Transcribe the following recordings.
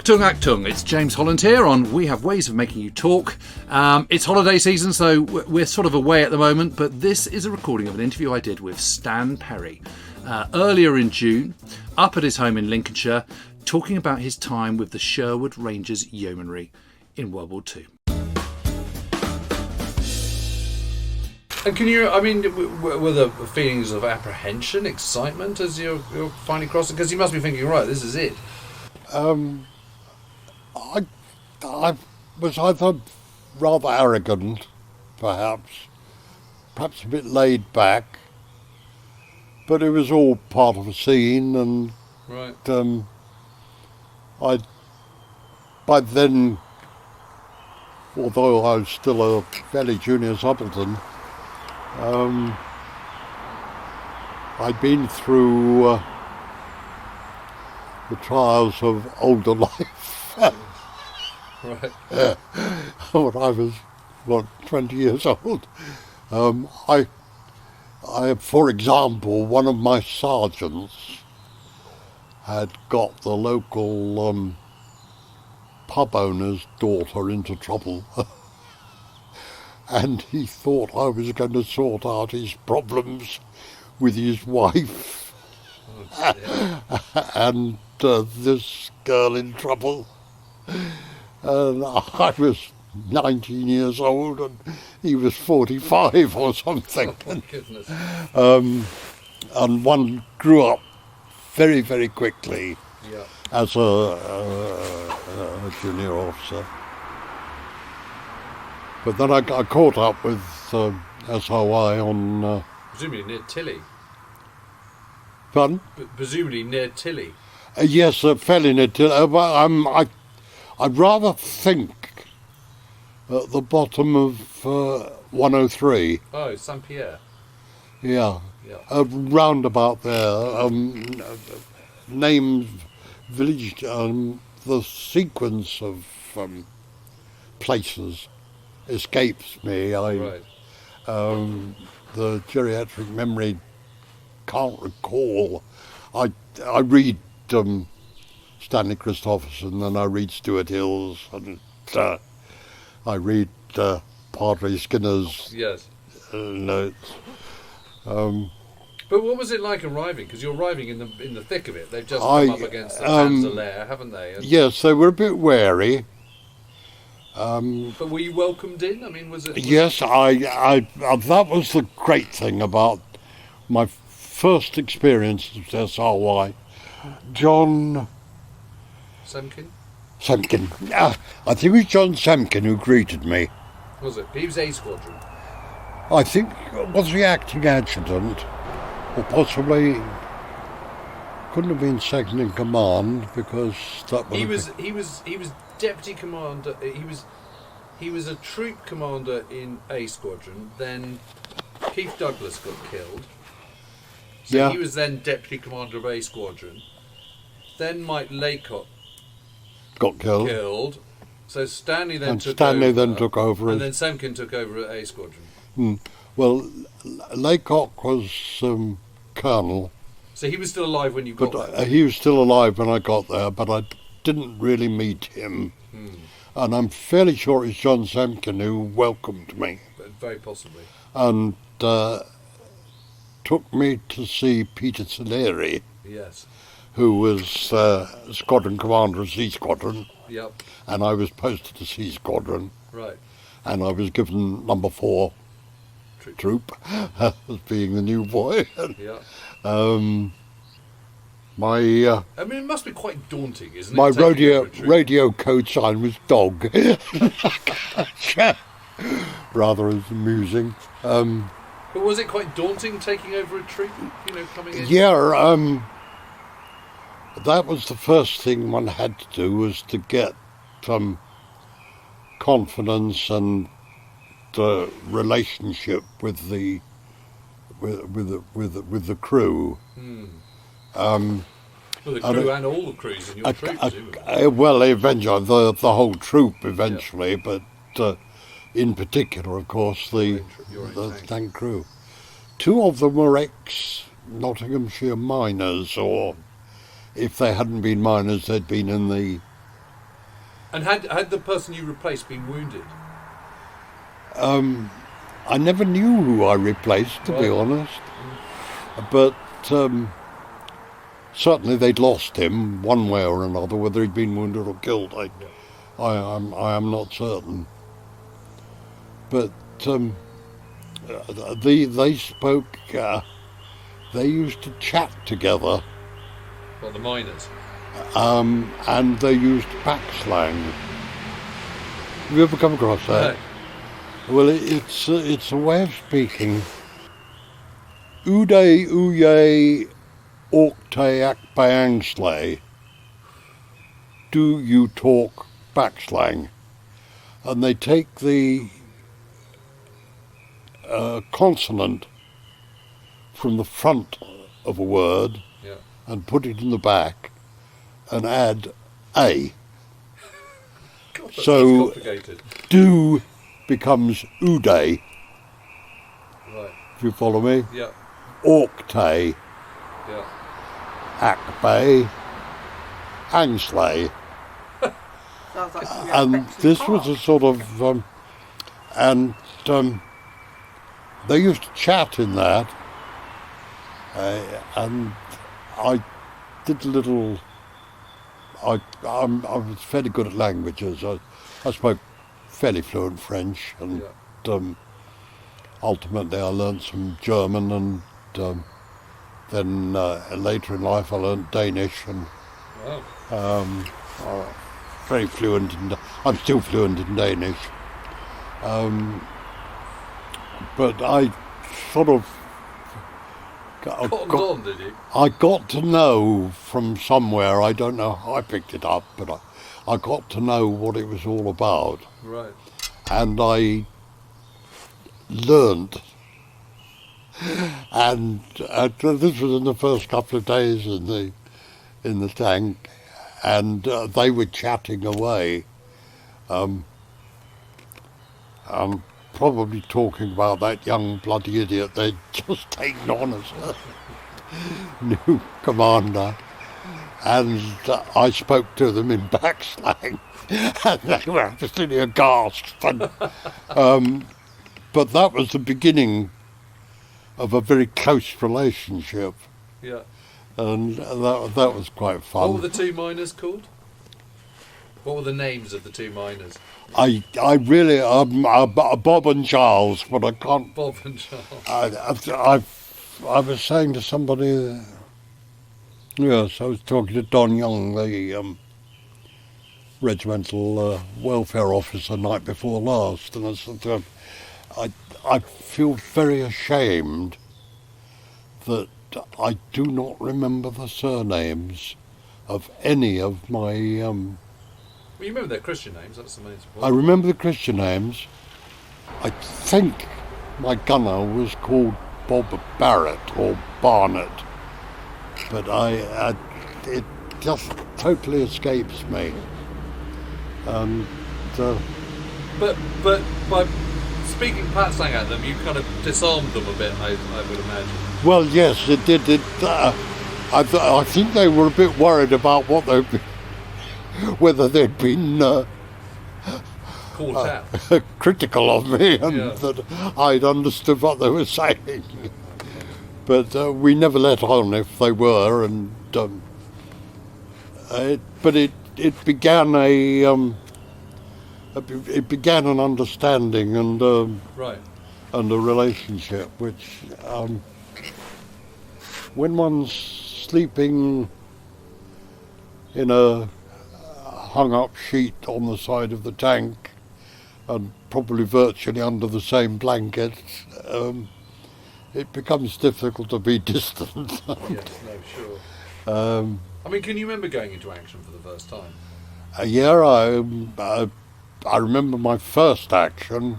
Achtung, it's James Holland here on We Have Ways of Making You Talk. It's holiday season, so we're sort of away at the moment, but this is a recording of an interview I did with Stan Perry earlier in June, up at his home in Lincolnshire, talking about his time with the Sherwood Rangers Yeomanry in World War II. And can you, I mean, were there feelings of apprehension, excitement as you're finally crossing? Because you must be thinking, right, this is it. I was either rather arrogant, perhaps a bit laid back, but it was all part of a scene, and right. By then, although I was still a fairly junior subaltern, I'd been through the trials of older life. Right. When I was, 20 years old. For example, one of my sergeants had got the local pub owner's daughter into trouble. And he thought I was going to sort out his problems with his wife. And this girl in trouble. And I was 19 years old and he was 45 or something. Oh, my goodness. And one grew up very, very quickly as a junior officer. But then I caught up with SOI on... presumably near Tilly. Pardon? Presumably near Tilly. Yes, fairly near Tilly. I'd rather think at the bottom of 103. Oh, St Pierre. Yeah. Round about there. Names, village, the sequence of places escapes me. Right. The geriatric memory can't recall. I read Stanley Christopherson, and I read Stuart Hill's, and I read Padre Skinner's notes. But what was it like arriving? Because you're arriving in the thick of it. They've just come up against the Panzer Lair, haven't they? And yes, they were a bit wary. But were you welcomed in? I mean, was it? Yes, I that was the great thing about my first experience at SRY. John Semkin? Semkin. I think it was John Semkin who greeted me. Was it? He was A Squadron. I think was the acting adjutant, or possibly couldn't have been second in command, because that was he was deputy commander. He was a troop commander in A Squadron. Then Keith Douglas got killed. So he was then deputy commander of A Squadron. Then Mike Laycock got killed. So Stanley then took over. And then Semkin took over at A Squadron. Well, Laycock was colonel. So he was still alive when you got there? He was still alive when I got there, but I didn't really meet him. And I'm fairly sure it's John Semkin who welcomed me. Very possibly. And took me to see Peter Saleri. Yes. Who was squadron commander of C Squadron. Yep. And I was posted to C Squadron. Right. And I was given number 4 troop as being the new boy. Yeah. I mean, it must be quite daunting, isn't it? My radio code sign was dog. Rather amusing. But was it quite daunting taking over a troop, coming in? Yeah, that was the first thing one had to do, was to get confidence and relationship with the crew. Well, the crew and all the crews in your troop, well, eventually the whole troop eventually, but in particular, of course, the tank crew. 2 of them were ex-Nottinghamshire miners, or if they hadn't been miners, they'd been in the And had the person you replaced been wounded? I never knew who I replaced, to be honest. But certainly they'd lost him one way or another, whether he'd been wounded or killed. I am not certain. But they spoke. They used to chat together. Well, the miners. And they used back slang. Have you ever come across that? No. Well, it's a way of speaking. Uday uye orkte akbayangsle. Do you talk back slang? And they take the consonant from the front of a word and put it in the back and add a. God, that's so complicated. Do becomes uday. Right. If you follow me? Yeah. Orkte. Yeah. Akbay. Angsley. Sounds like And this was a sort of they used to chat in that, and I did a little. I was fairly good at languages. I spoke fairly fluent French, and ultimately I learnt some German, and then later in life I learnt Danish, and very fluent. I'm still fluent in Danish. But I sort of I got to know from somewhere, I don't know how I picked it up, but I got to know what it was all about. Right. And I learned, and this was in the first couple of days in the tank, and they were chatting away. Probably talking about that young bloody idiot they'd just taken on as a new commander. And I spoke to them in back slang, and they were absolutely aghast. And, but that was the beginning of a very close relationship. Yeah. And that was quite fun. What were the two miners called? What were the names of the two miners? I really Bob and Charles, but I can't. Bob and Charles. I was saying to somebody. Yes, I was talking to Don Young, the regimental welfare officer, night before last, and I said to him, I feel very ashamed that I do not remember the surnames of any of my. Well, you remember their Christian names, that's the main point. I remember the Christian names. I think my gunner was called Bob Barrett or Barnett, but it just totally escapes me. And but by speaking Pat slang at them, you kind of disarmed them a bit, I would imagine. Well, yes, it did. I think they were a bit worried about whether they'd been called out, critical of me, and that I'd understood what they were saying. But we never let on if they were, and but it began an understanding and right, and a relationship, which when one's sleeping in a hung-up sheet on the side of the tank and probably virtually under the same blanket, it becomes difficult to be distant. Yes, no, sure. I mean, can you remember going into action for the first time? I remember my first action,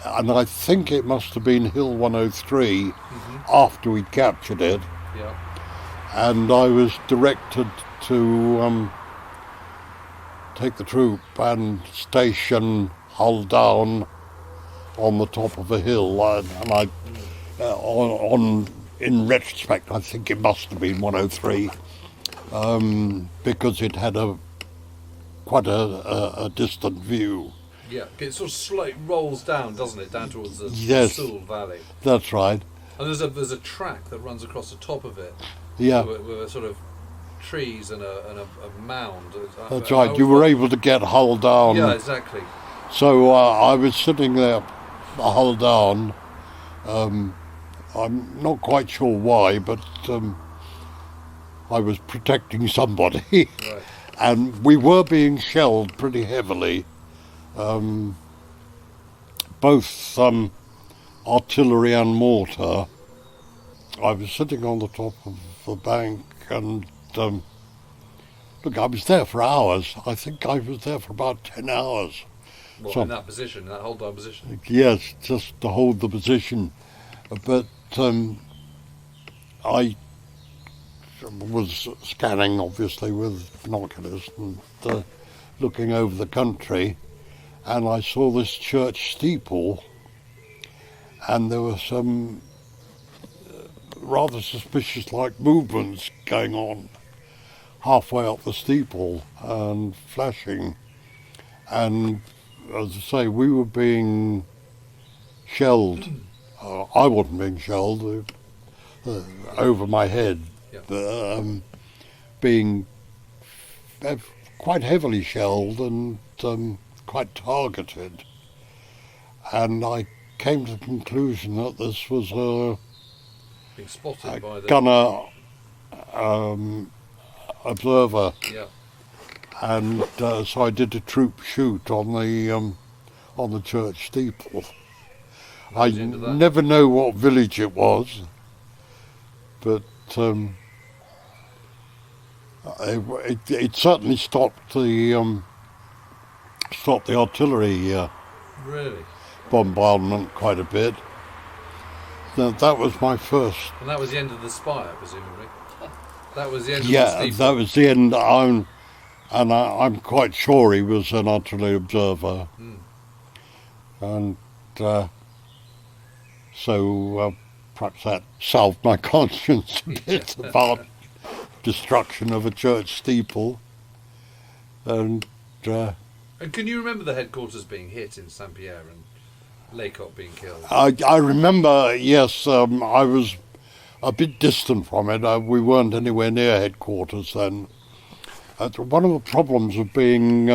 and I think it must have been Hill 103 after we captured it. Yeah. And I was directed to take the troop and station hull down on the top of a hill, and I, in retrospect, I think it must have been 103, because it had quite a distant view. Yeah, it sort of slowly rolls down, doesn't it, down towards the Yes. Soule Valley. That's right. And there's a track that runs across the top of it. Yeah. With a sort of trees and a mound. That's right. You were able to get hull down. Yeah, exactly. So I was sitting there, hull down. I'm not quite sure why, but I was protecting somebody. Right. And we were being shelled pretty heavily. Both artillery and mortar. I was sitting on the top of the bank and look, I was there for hours. I think I was there for about 10 hours. What, So- in that position, in that hold down position? Yes, just to hold the position. But I was scanning, obviously, with binoculars and looking over the country, and I saw this church steeple, and there were some rather suspicious-like movements going on halfway up the steeple and flashing. And as I say, we were being shelled. I wasn't being shelled over my head, being quite heavily shelled and quite targeted. And I came to the conclusion that this was Being spotted by the... gunner observer. Yeah. And so I did a troop shoot on the church steeple. I was the end of that? never know what village it was, but it certainly stopped the artillery Really? bombardment quite a bit. That was my first. And that was the end of the spire, presumably? That was the end of Yeah, the steeple? that was the end. I'm quite sure he was an artillery observer, and so perhaps that salved my conscience a bit about destruction of a church steeple. And And can you remember the headquarters being hit in Saint Pierre and Laycock being killed? I remember, yes, I was a bit distant from it. We weren't anywhere near headquarters then. One of the problems of being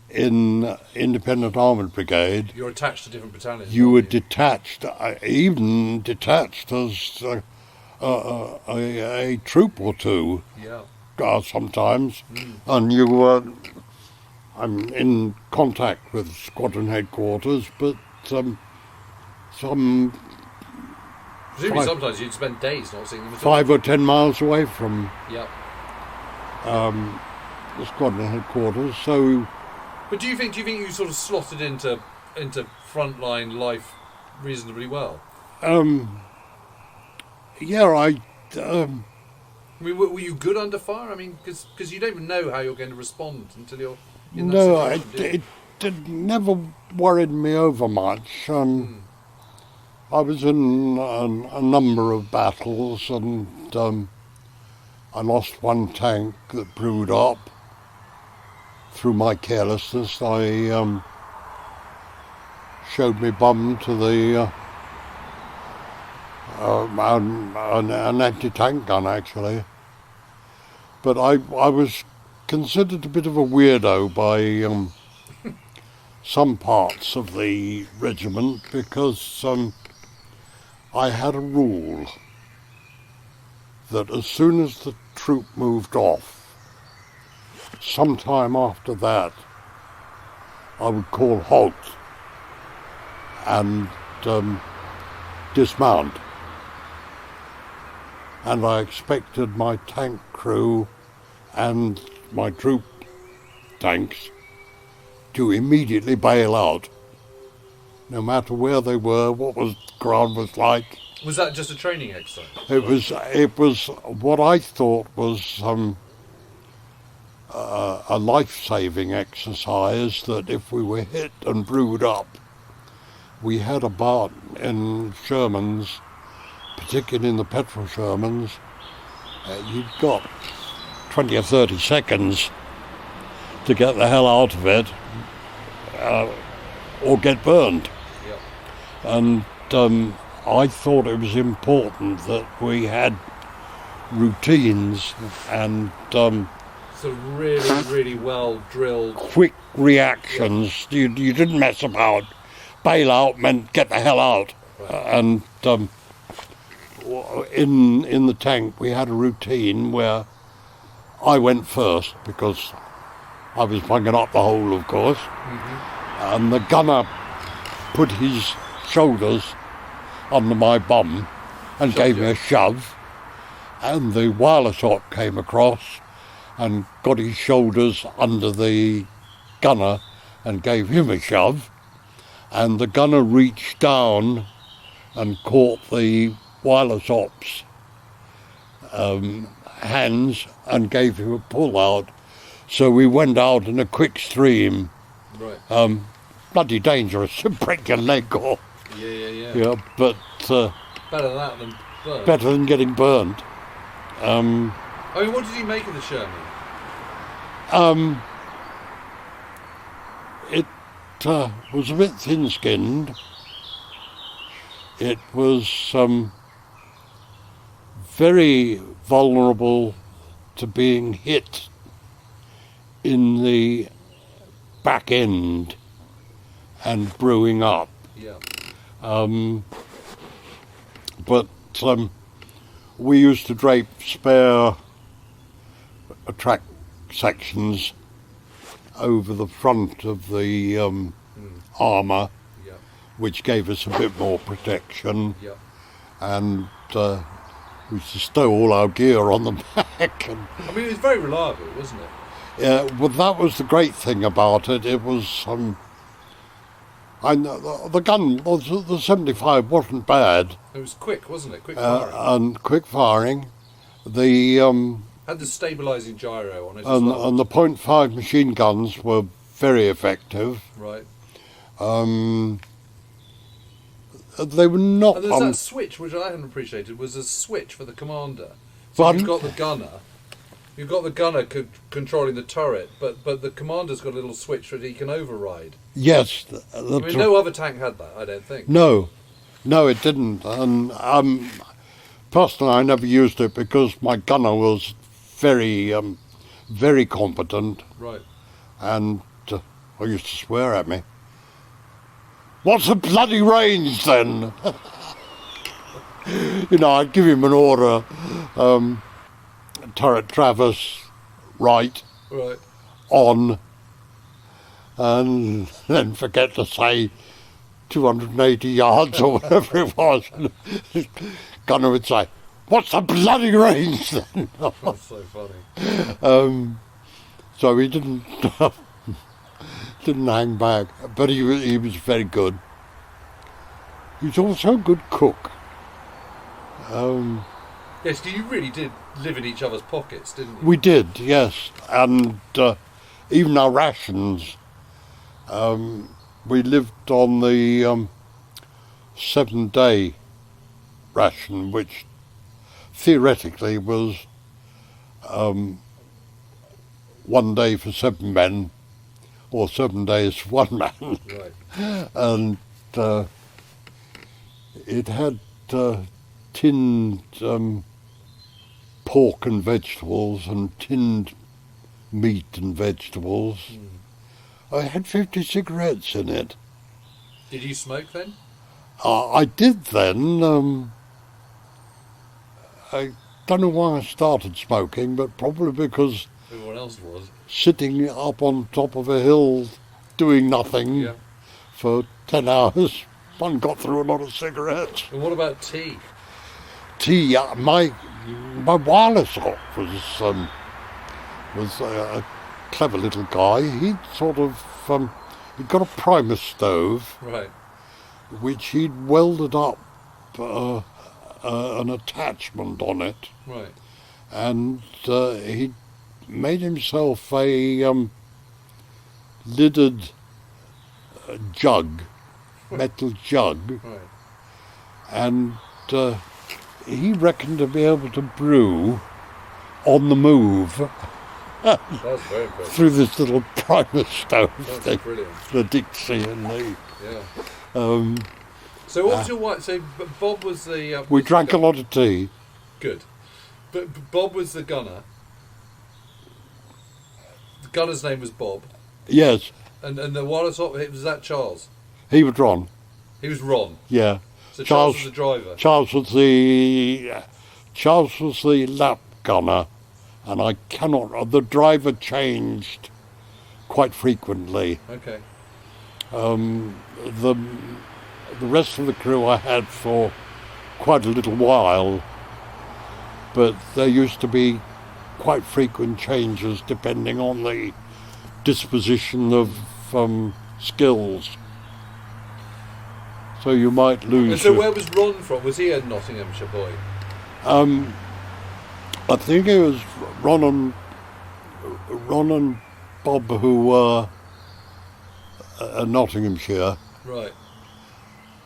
in Independent Armoured Brigade, You're attached to different battalions. you were aren't detached, even detached as a troop or two Yeah. sometimes, and you were. I'm in contact with squadron headquarters, but some Presumably sometimes you'd spend days not seeing them at all. 5 or 10 miles away from Yeah. the squadron headquarters. So But do you think you sort of slotted into frontline life reasonably well? yeah, I mean, were you good under fire? I mean, because you don't even know how you're going to respond until you're in that no, situation. do you? it never worried me over much. I was in a number of battles, and I lost one tank that blew up through my carelessness. I showed me bum to the an anti-tank gun, actually. But I was considered a bit of a weirdo by some parts of the regiment, because I had a rule that as soon as the troop moved off, sometime after that, I would call halt and dismount. And I expected my tank crew and my troop tanks to immediately bail out, no matter where they were, what the ground was like. Was that just a training exercise? It was what I thought was a life-saving exercise, that if we were hit and brewed up, we had about, in Shermans, particularly in the petrol Shermans, you've got 20 or 30 seconds to get the hell out of it or get burned. Yep. And I thought it was important that we had routines and So really well drilled. quick reactions. You didn't mess about. Bail out meant get the hell out. And in the tank we had a routine where I went first because I was bunging up the hole, of course. Mm-hmm. And the gunner put his shoulders under my bum and gave me a shove. And the wireless op came across and got his shoulders under the gunner and gave him a shove. And the gunner reached down and caught the wireless op's hands and gave him a pull out. So we went out in a quick stream. Right. Bloody dangerous to break your leg off. Yeah, but better that than burn. better than getting burned. I mean, what did you make of the Sherman? It was a bit thin-skinned. It was very vulnerable to being hit in the back end and brewing up. Yeah. But we used to drape spare track sections over the front of the armour, Yeah. which gave us a bit more protection. Yeah. And we used to stow all our gear on the back. And, I mean, it was very reliable, wasn't it? well, that was the great thing about it. It was the gun, the 75 wasn't bad. It was quick, wasn't it? Quick firing. And quick firing. The Had the stabilising gyro on it as well. and the .5 machine guns were very effective. Right. They were not. And there's that switch, which I hadn't appreciated, was a switch for the commander. So Pardon? you've got the gunner controlling the turret, but the commander's got a little switch that he can override. Yes. I mean, no other tank had that, I don't think. No, it didn't. And personally, I never used it because my gunner was very, very competent, Right. and I used to swear at me. What's the bloody range then? I'd give him an order, turret traverse, right, on, and then forget to say 280 yards or whatever it was. Gunner would say, what's the bloody range then? That's so funny. So he didn't hang back, but he was very good. He was also a good cook. Yes, you really did live in each other's pockets, didn't you? We did, yes, and even our rations. We lived on the 7-day ration, which theoretically was 1 day for 7 men, or 7 days for 1 man. Right. And it had tinned pork and vegetables and tinned meat and vegetables. I had 50 cigarettes in it. Did you smoke then? I did then. I don't know why I started smoking, but probably because Everyone else was. sitting up on top of a hill doing nothing for 10 hours, one got through a lot of cigarettes. And what about tea? Tea, my wireless op was a clever little guy. He'd sort of, he'd got a primus stove, Right. which he'd welded up an attachment on it, Right. and he'd made himself a lidded jug, metal jug, Right. and he reckoned to be able to brew on the move That's very impressive. through this little primer stove That's thing, brilliant. the Dixie and the. Yeah. So what was your wife? So Bob was the. We drank a lot of tea. Good, but Bob was the gunner. The gunner's name was Bob, Yes, and the wireless operator was that Charles. he was Ron. He was Ron. Yeah. So Charles was the driver. Charles was the lap gunner, and I cannot. The driver changed quite frequently. Okay. The rest of the crew I had for quite a little while, but there used to be quite frequent changes depending on the disposition of skills. So you might lose. And so where was Ron from? Was he a Nottinghamshire boy? I think it was Ron and Bob who were Nottinghamshire, Right.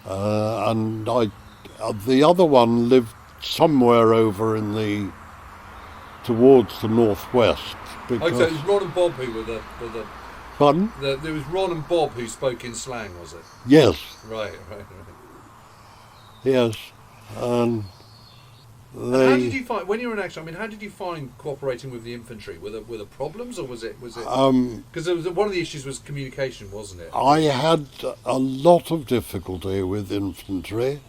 and the other one lived somewhere over towards the northwest. Because, Okay, so it was Ron and Bob who were the pardon? there was Ron and Bob who spoke in slang, was it? Yes, Right. yes, and And how did you find when you were in action? I mean, how did you find cooperating with the infantry? Were there problems, or was it? Because one of the issues was communication, wasn't it? I had a lot of difficulty with infantry.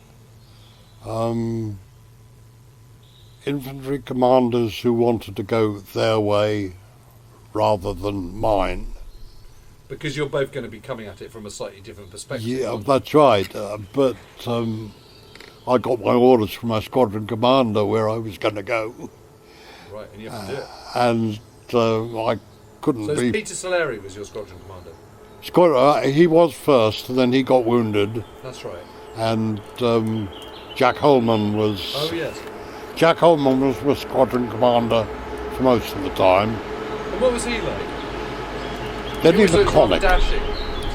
Infantry commanders who wanted to go their way rather than mine. Because you're both going to be coming at it from a slightly different perspective. Yeah, aren't you? that's right. But I got my orders from my squadron commander where I was going to go, Right, and you have to do it. and I couldn't So be. Peter Saleri was your squadron commander. He was first, and then he got wounded, That's right. and Jack Holman was. Oh yes. Jack Holman was my squadron commander for most of the time. And what was he like? Very He was rather laconic. dashing.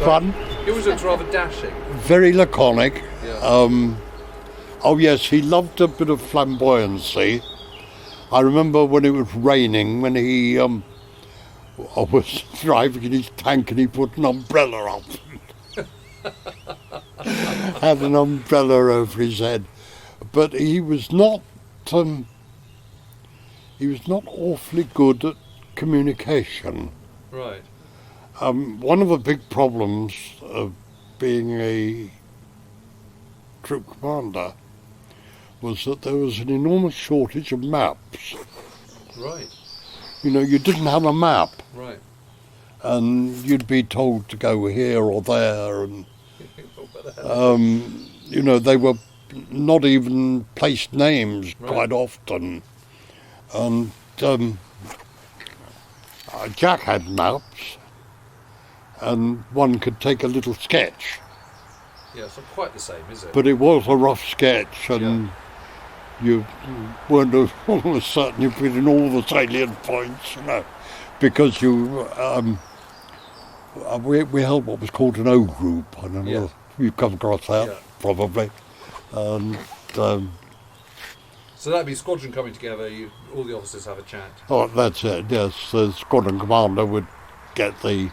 Fun, He was rather dashing. very laconic. Yeah. Oh yes, he loved a bit of flamboyancy. I remember when it was raining, when he was driving in his tank and he put an umbrella up. Had an umbrella over his head. But he was not awfully good at communication. Right. One of the big problems of being a troop commander was that there was an enormous shortage of maps. Right. You know, you didn't have a map, Right. and you'd be told to go here or there, and you know, they were not even placed names Right. quite often. And Jack had maps, and one could take a little sketch, Yeah, it's not quite the same, is it? but it was a rough sketch, and you weren't almost certain you put in all the salient points, you know, because we held what was called an O group. I don't know Yeah. if you've come across that, Yeah. probably. And So that'd be squadron coming together. All the officers have a chat. oh, that's it. Yes, the squadron commander would get the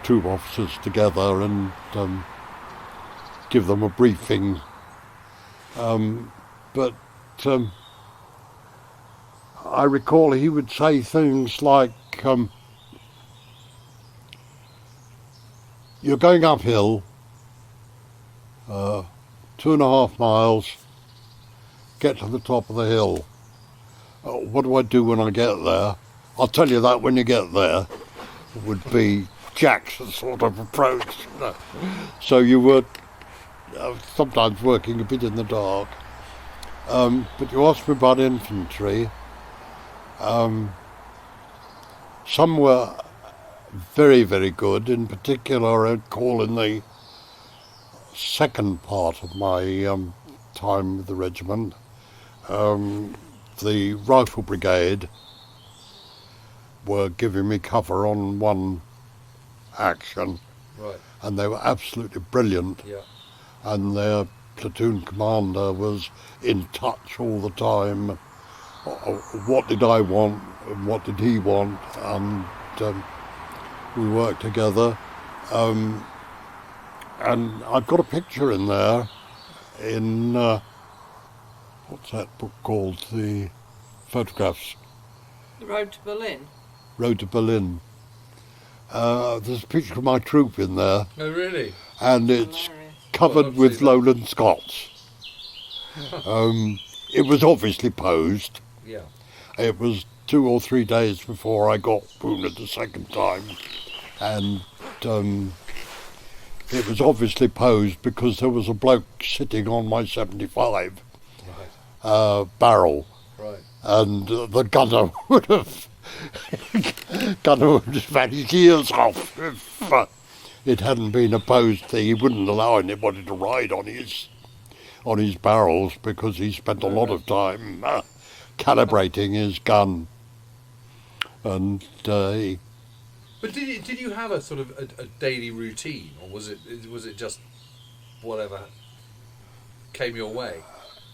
troop officers together and give them a briefing. But I recall he would say things like, "You're going uphill, 2.5 miles. Get to the top of the hill. What do I do when I get there? I'll tell you that when you get there." Would be Jack's sort of approach. So you were sometimes working a bit in the dark. But you asked me about infantry. Some were very, very good. In particular, I recall in the second part of my time with the regiment, the Rifle Brigade were giving me cover on one action, Right. and they were absolutely brilliant. Yeah. And their platoon commander was in touch all the time. What did I want? and what did he want, and we worked together. And I've got a picture in there in, what's that book called? The photographs. The Road to Berlin. Road to Berlin. There's a picture of my troop in there. Oh, really? And it's Hilarious. covered with Lowland Scots. It was obviously posed. Yeah. It was 2 or 3 days before I got wounded the second time. And it was obviously posed because there was a bloke sitting on my 75 barrel. Right. And the gunner would have had his ears off if it hadn't been a posed thing. He wouldn't allow anybody to ride on his barrels because he spent a lot of time calibrating his gun. And But did you have a sort of a daily routine, or was it just whatever came your way?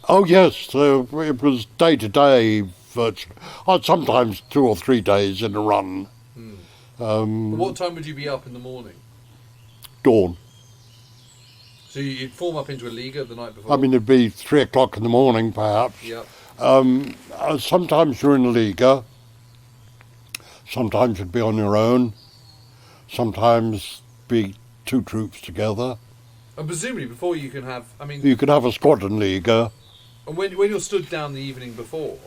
oh yes, it was day to day, virtually. Sometimes 2 or 3 days in a run. What time would you be up in the morning? Dawn. So you'd form up into a Liga the night before? I mean, it'd be 3 o'clock in the morning, perhaps. Yeah. Sometimes you're in a Liga. Sometimes you'd be on your own. Sometimes be 2 troops together. And presumably before you can have, I mean... You could have a squadron Liga. And when you're stood down the evening before,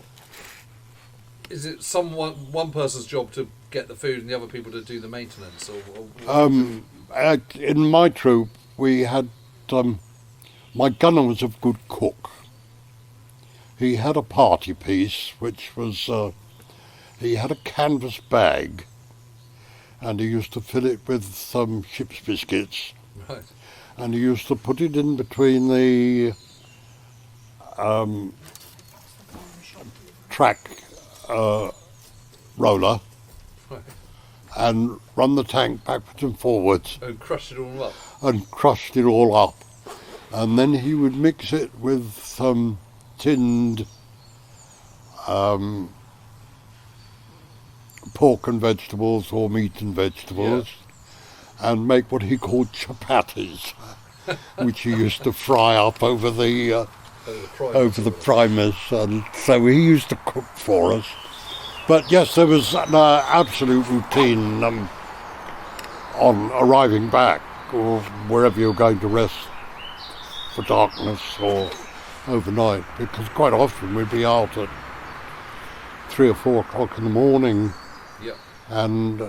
is it one person's job to get the food and the other people to do the maintenance? In my troop, we had... my gunner was a good cook. He had a party piece, which was... he had a canvas bag, and he used to fill it with some ship's biscuits. Right. And he used to put it in between the track roller Right. and run the tank backwards and forwards And crushed it all up. and crushed it all up. And then he would mix it with some tinned pork and vegetables or meat and vegetables, and make what he called chapatis, which he used to fry up over the primers. And so he used to cook for us. But yes, there was an absolute routine on arriving back or wherever you're going to rest for darkness or overnight, because quite often we'd be out at 3 or 4 o'clock in the morning and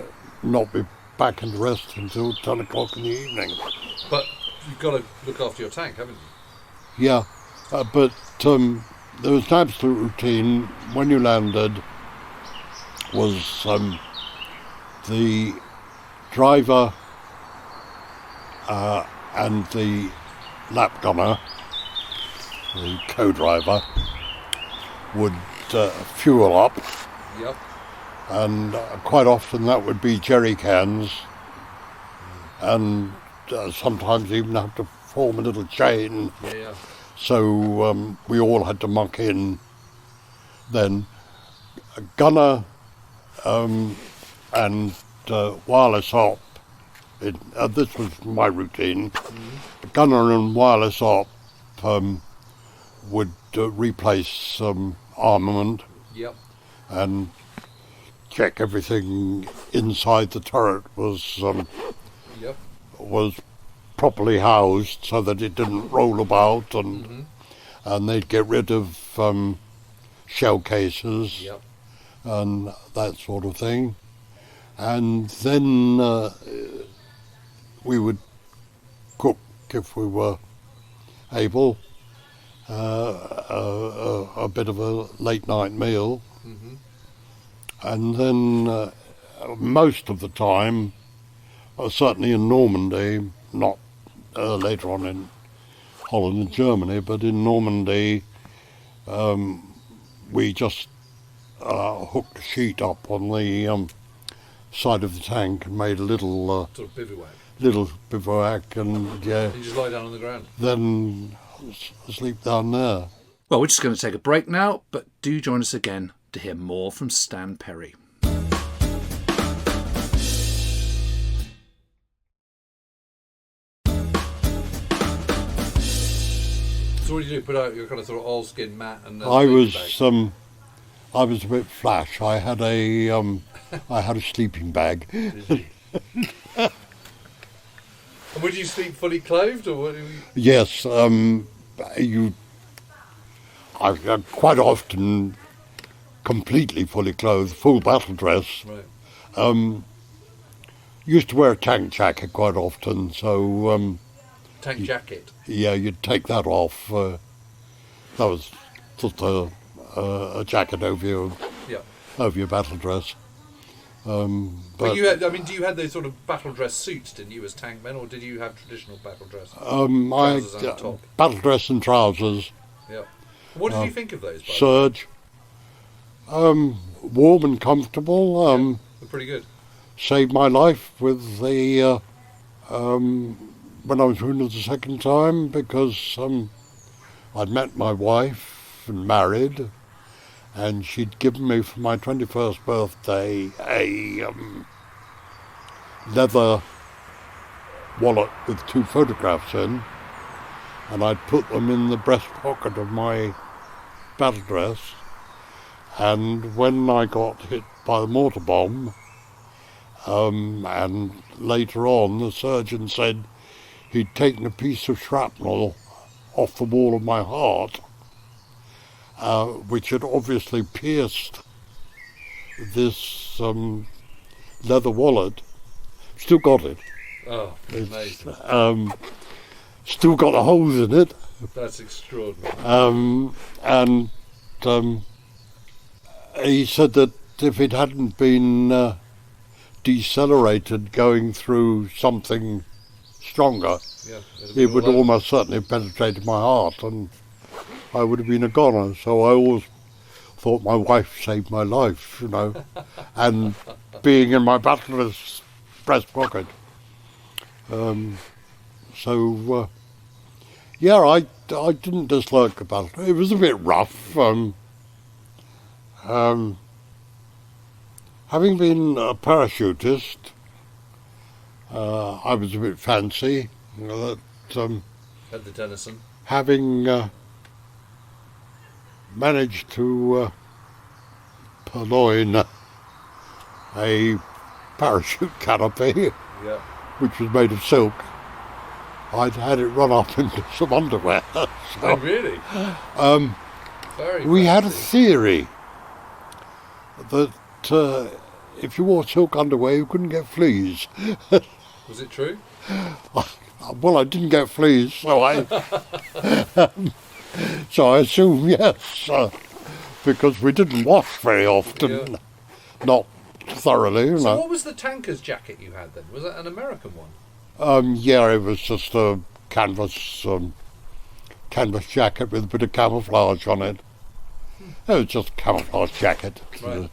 not be back in rest until 10 o'clock in the evening. But you've got to look after your tank, haven't you? Yeah, but there was an absolute routine. When you landed was the driver and the lap gunner, the co-driver, would fuel up. Yep. And quite often that would be jerry cans, and sometimes even have to form a little chain. Yeah. So we all had to muck in. Then a gunner and wireless op. This was my routine. A gunner and wireless op would replace some armament. Yep. And check everything inside the turret was properly housed so that it didn't roll about, and they'd get rid of shell cases and that sort of thing. And then we would cook, if we were able, a bit of a late night meal. And then most of the time, certainly in Normandy, not later on in Holland and Germany, but in Normandy, we just hooked a sheet up on the side of the tank and made a little Sort of bivouac. Little bivouac, and You just lie down on the ground. then sleep down there. Well, we're just going to take a break now, but do join us again to hear more from Stan Perry. So what did you do? Put out your kind of sort of oilskin mat and I was a bit flash. I had a sleeping bag. And would you sleep fully clothed, or what? Yes, I quite often completely fully clothed, full battle dress. Right. Used to wear a tank jacket quite often, so Tank jacket. yeah, you'd take that off. That was just a jacket over your battle dress. But you had, do you have those sort of battle dress suits, didn't you, as tank men, or did you have traditional battle dress? Trousers on top. Battle dress and trousers. Yeah. What did you think of those? Serge. Warm and comfortable. They're pretty good. Saved my life with the when I was wounded the second time, because I'd met my wife and married, and she'd given me for my 21st birthday a leather wallet with 2 photographs in, and I'd put them in the breast pocket of my battle dress. And when I got hit by the mortar bomb, and later on the surgeon said he'd taken a piece of shrapnel off the wall of my heart, which had obviously pierced this leather wallet. Still got it. Oh, amazing. Still got the holes in it. That's extraordinary. And he said that if it hadn't been decelerated going through something stronger, it would almost certainly have penetrated my heart, and I would have been a goner. So I always thought my wife saved my life, and being in my battle breast pocket. I didn't dislike the battle. It was a bit rough. Having been a parachutist, I was a bit fancy. At the Denison. Having managed to purloin a parachute canopy, which was made of silk, I'd had it run up into some underwear. So, oh, really? We had a theory that if you wore silk underwear, you couldn't get fleas. Was it true? Well, I didn't get fleas, so I assume yes, because we didn't wash very often, not thoroughly. So what was the tanker's jacket you had then? Was it an American one? It was just a canvas jacket with a bit of camouflage on it. It was just a camouflage jacket. Right.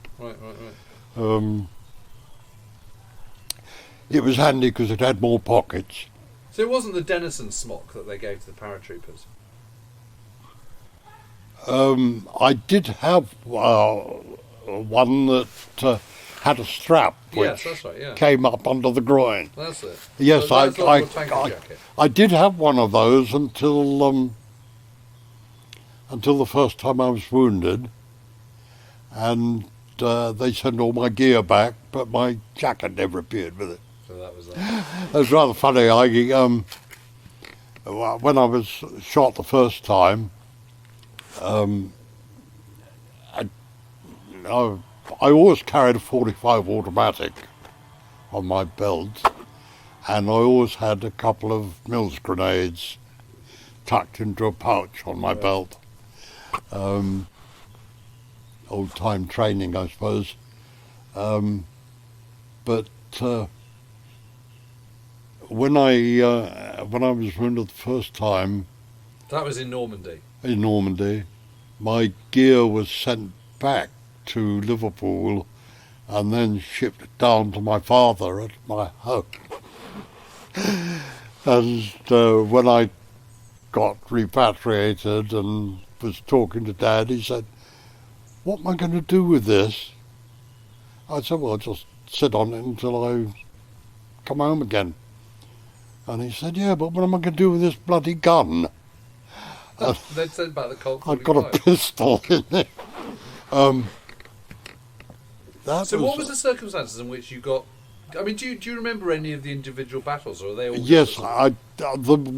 It was handy because it had more pockets. So it wasn't the Denison smock that they gave to the paratroopers? I did have one that had a strap which came up under the groin. That's it. Yes, so I did have one of those until the first time I was wounded, and they sent all my gear back, but my jacket never appeared with it. So that was that. It was rather funny. When I was shot the first time, I always carried a 45 automatic on my belt, and I always had a couple of Mills grenades tucked into a pouch on my belt. Old-time training, I suppose. But when I was wounded the first time, that was in Normandy. In Normandy, my gear was sent back to Liverpool and then shipped down to my father at my home. And when I got repatriated and was talking to Dad, he said, what am I going to do with this? I said, well, I'll just sit on it until I come home again. And he said, yeah, but what am I going to do with this bloody gun? They said about the Colt 45. I've got a pistol in it. So what was the circumstances in which you got... I mean, do you remember any of the individual battles, or are they all... Yes, the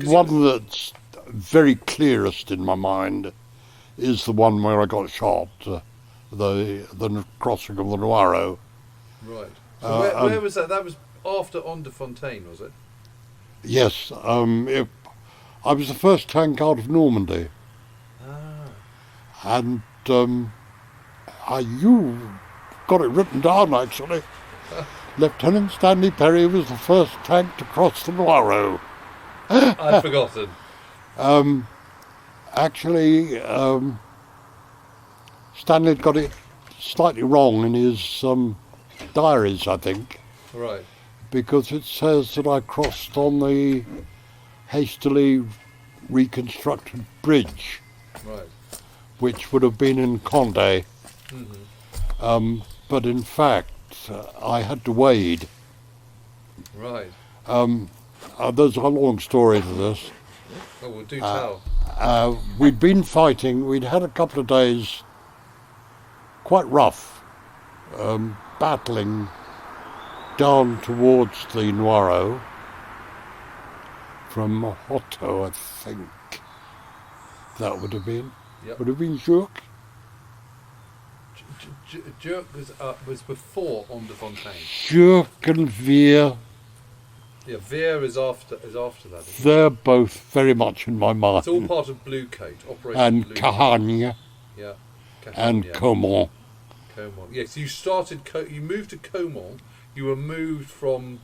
one that's very clearest in my mind is the one where I got shot, the crossing of the Noireau. Right. So where was that? That was after Onderfontaine, was it? Yes, I was the first tank out of Normandy. And you got it written down, actually. Lieutenant Stanley Perry was the first tank to cross the Noireau. I'd forgotten. Actually, Stanley got it slightly wrong in his diaries, I think. Right. Because it says that I crossed on the hastily reconstructed bridge, right, which would have been in Condé. Mm-hmm. But in fact, I had to wade. Right. There's a long story to this. Oh, well, do tell. We'd been fighting. We'd had a couple of days quite rough, battling down towards the Noireau from Hotto, I think. That would have been. Yep. Would have been Jurk. Jurk was before Onderfontaine. Jurk and Veer. Yeah, Veer is after that. Isn't it? They're both very much in my mind. It's all part of Blue Coat, Operation and Blue Cahagne. Yeah. And Caumont. Caumont. Yes, you started. You moved to Caumont. You were moved from.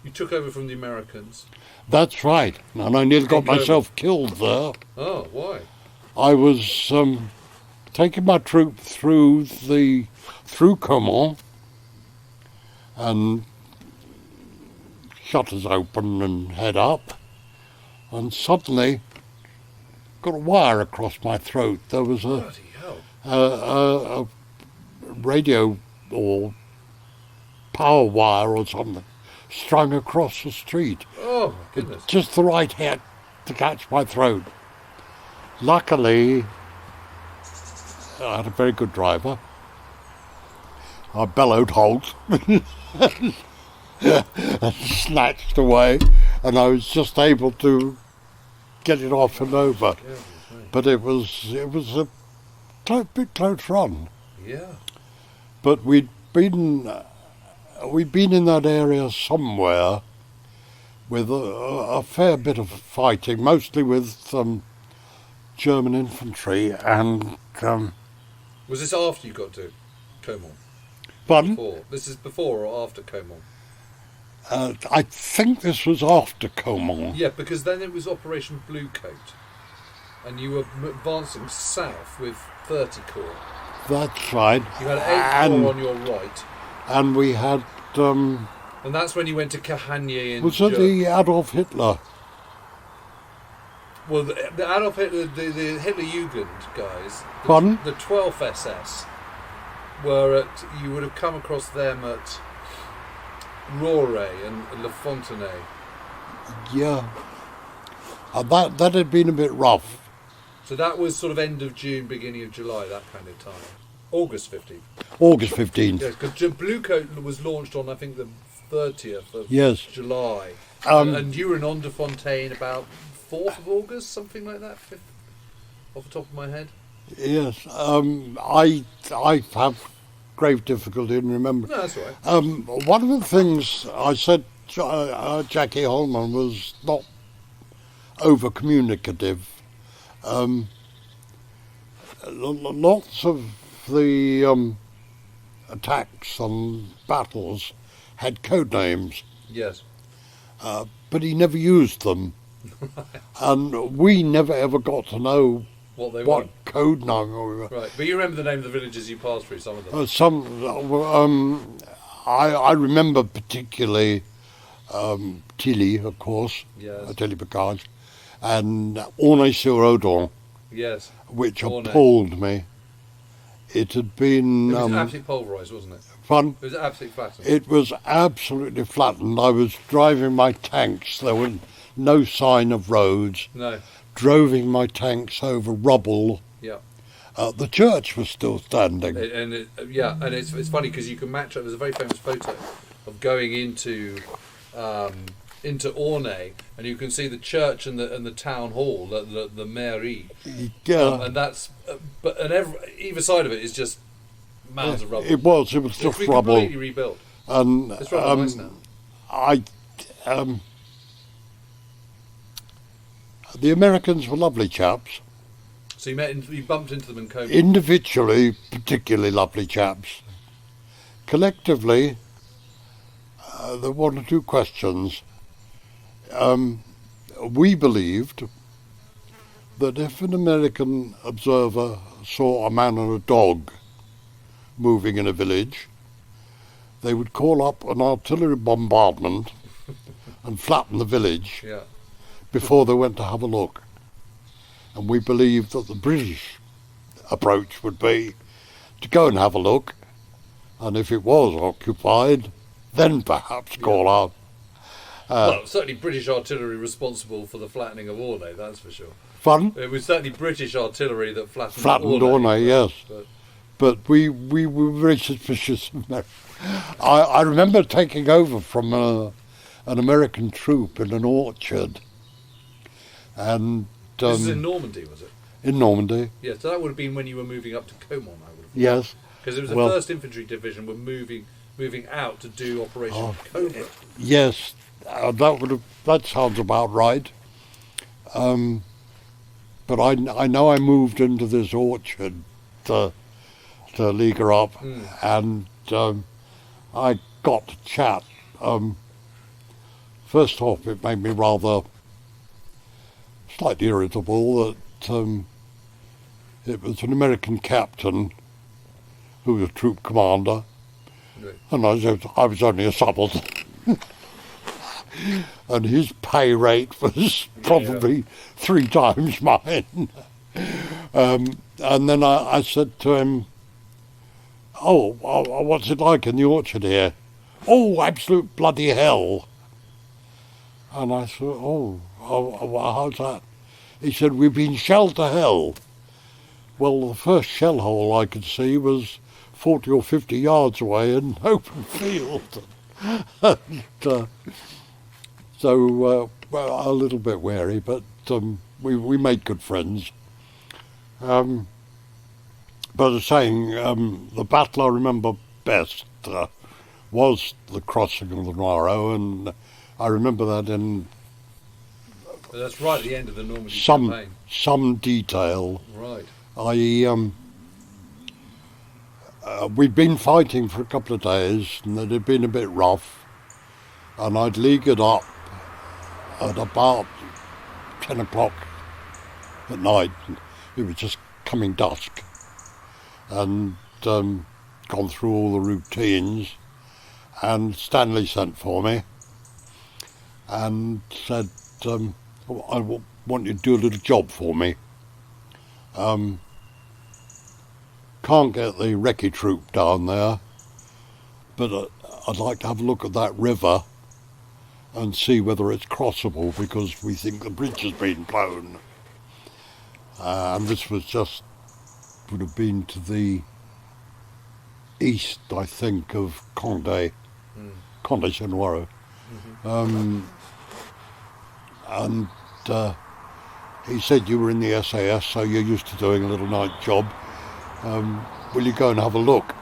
You took over from the Americans. That's right, and I nearly got myself killed there. Oh, why? I was taking my troop through Caumont, and shutters open and head up, and suddenly got a wire across my throat. There was a radio or power wire or something strung across the street. Oh, my goodness. Just the right hit to catch my throat. Luckily, I had a very good driver. I bellowed halt and snatched away, and I was just able to get it off and over. But it was a bit close run. Yeah. But we'd been in that area somewhere with a fair bit of fighting, mostly with German infantry and... was this after you got to Caumont? Pardon? Before. This is before or after Caumont? I think this was after Caumont. Yeah, because then it was Operation Blue Coat, and you were advancing south with 30 Corps. That's right. You had 8 Corps on your right. And we had... and that's when you went to Cahagne and... Was it the Adolf Hitler? Well, the Adolf Hitler, the Hitler Jugend guys... Pardon? The 12th SS were at... You would have come across them at Roré and Le Fontenay. Yeah. That had been a bit rough. So that was sort of end of June, beginning of July, that kind of time. August 15th. August 15th. Yes, because Blue Coat was launched on, I think, the 30th of July. And you were in Onderfontaine about 4th of August, something like that, 5th, off the top of my head. Yes. I have grave difficulty in remembering. No, that's all right. One of the things I said Jackie Holman was not over-communicative. Lots of the attacks and battles had code names. Yes. But he never used them. And we never ever got to know what code name we were. Right, but you remember the name of the villages you passed through, some of them? I remember particularly Tilly, of course, yes. Tilly-Bocage, and Aulnay-sur-Odon, yes. which appalled me. It had been It was absolutely pulverised, wasn't it? fun. It was absolutely flattened. It was absolutely flattened. I was driving my tanks. There was no sign of roads. No. Driving my tanks over rubble. Yeah. The church was still standing. And it's funny because you can match up. There's a very famous photo of going into Ornay, and you can see the church and the town hall, the mairie. Yeah. And that's either side of it is just mounds of rubble. It was just It's rubble. completely rebuilt. And It's rather nice now. The Americans were lovely chaps. So you bumped into them in Como. Individually, particularly lovely chaps. Collectively, there were one or two questions. We believed that if an American observer saw a man and a dog moving in a village, they would call up an artillery bombardment and flatten the village Yeah. before they went to have a look. And we believed that the British approach would be to go and have a look, and if it was occupied, then perhaps call out. Well, certainly British artillery responsible for the flattening of Ornay, that's for sure. Fun? It was certainly British artillery that flattened Ornay, yes. But we were very suspicious of them. I remember taking over from an American troop in an orchard. And this is in Normandy, was it? in Normandy, Yeah, so that would have been when you were moving up to Caumont, I would have. yes. Because it was the Well- 1st Infantry Division were moving out to do Operation Cobra. Yes, that sounds about right. But I know I moved into this orchard to leaguer up, and I got to chat. First off, it made me rather slightly irritable that it was an American captain who was a troop commander, Right. and I was only a subaltern. And his pay rate was probably 3 times mine. And then I said to him, oh, what's it like in the orchard here? Oh, absolute bloody hell. And I said, oh, how's that? He said, we've been shelled to hell. Well, the first shell hole I could see was 40 or 50 yards away in an open field. And, so, well, a little bit wary, but we made good friends. But as I was saying, the battle I remember best was the crossing of the Noireau, and I remember that in But that's right at the end of the Normandy campaign. some detail. Right. We'd been fighting for a couple of days, and it had been a bit rough, and I'd leaguered up at about 10 o'clock at night. It was just coming dusk, and gone through all the routines, and Stanley sent for me and said, I want you to do a little job for me. Can't get the recce troop down there, but I'd like to have a look at that river and see whether it's crossable, because we think the bridge has been blown. And this would have been to the east, I think, of Condé Saint-Noireau. And he said, you were in the SAS, so you're used to doing a little night job. Will you go and have a look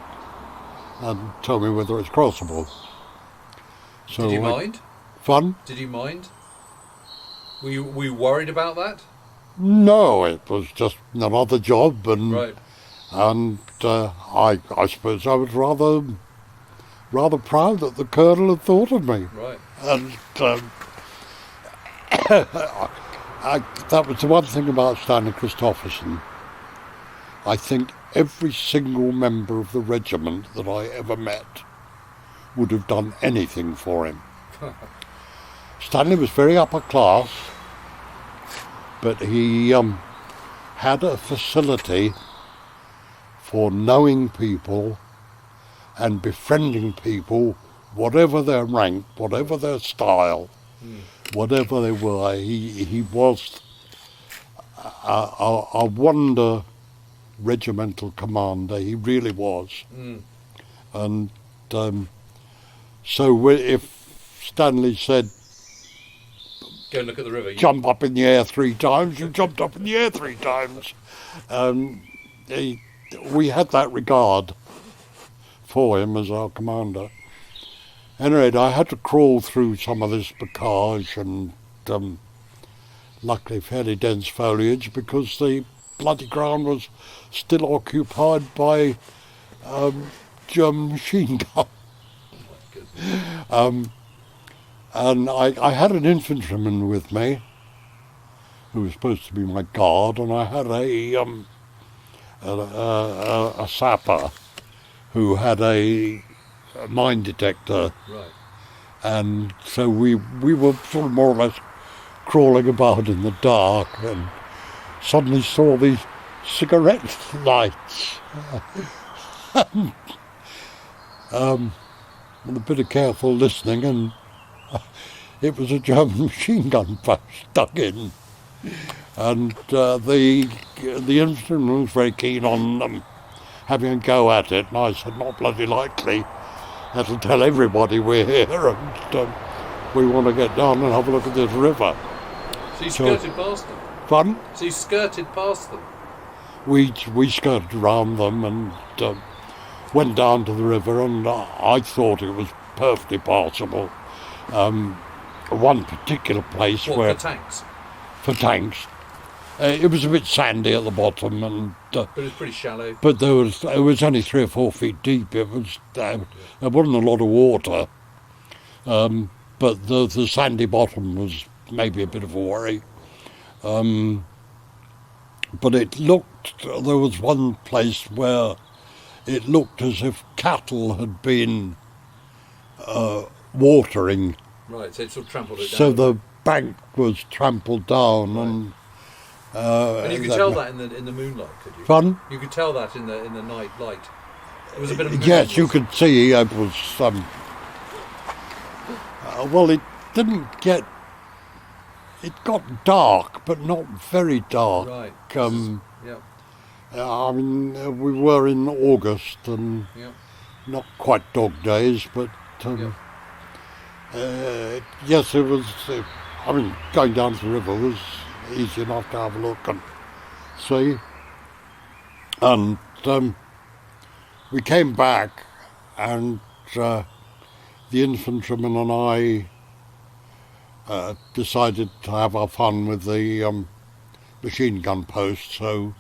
and tell me whether it's crossable? So Did you mind? Fun? Did you mind? Were you worried about that? No, it was just another job, and Right. and I suppose I was rather proud that the Colonel had thought of me. Right. And that was the one thing about Stanley Christopherson. I think every single member of the regiment that I ever met would have done anything for him. Stanley was very upper class, but he had a facility for knowing people and befriending people, whatever their rank, whatever their style, whatever they were. He was a wonder regimental commander. He really was. And so if Stanley said, go and look at the river. Jump up in the air 3 times, you jumped up in the air 3 times. We had that regard for him as our commander. Anyway, I had to crawl through some of this bocage and luckily fairly dense foliage, because the bloody ground was still occupied by German machine gun. And I had an infantryman with me who was supposed to be my guard, and I had a sapper who had a mine detector. Right. And so we were sort of more or less crawling about in the dark, and suddenly saw these cigarette lights. With a bit of careful listening, and it was a German machine gun post dug in. And the infantryman was very keen on having a go at it, and I said, not bloody likely. That'll tell everybody we're here, and we want to get down and have a look at this river. So you skirted past them? Fun? So you skirted past them? We skirted around them and went down to the river, and I thought it was perfectly passable. One particular place where... for tanks? For tanks. It was a bit sandy at the bottom, and but it was pretty shallow. But it was only 3 or 4 feet deep. It was there wasn't a lot of water, but the sandy bottom was maybe a bit of a worry. But it looked. There was one place where it looked as if cattle had been watering. Right, so it sort of trampled it down. So the bank was trampled down, right. And you could tell that in the moonlight, could you? Fun? You could tell that in the night light. It was a bit of yes, you could see it was well, it didn't get. It got dark, but not very dark. Right. Yeah. I mean, we were in August, and not quite dog days, but yes, it was. I mean, going down to the river was easy enough to have a look and see. And we came back, and the infantryman and I decided to have our fun with the machine gun post, so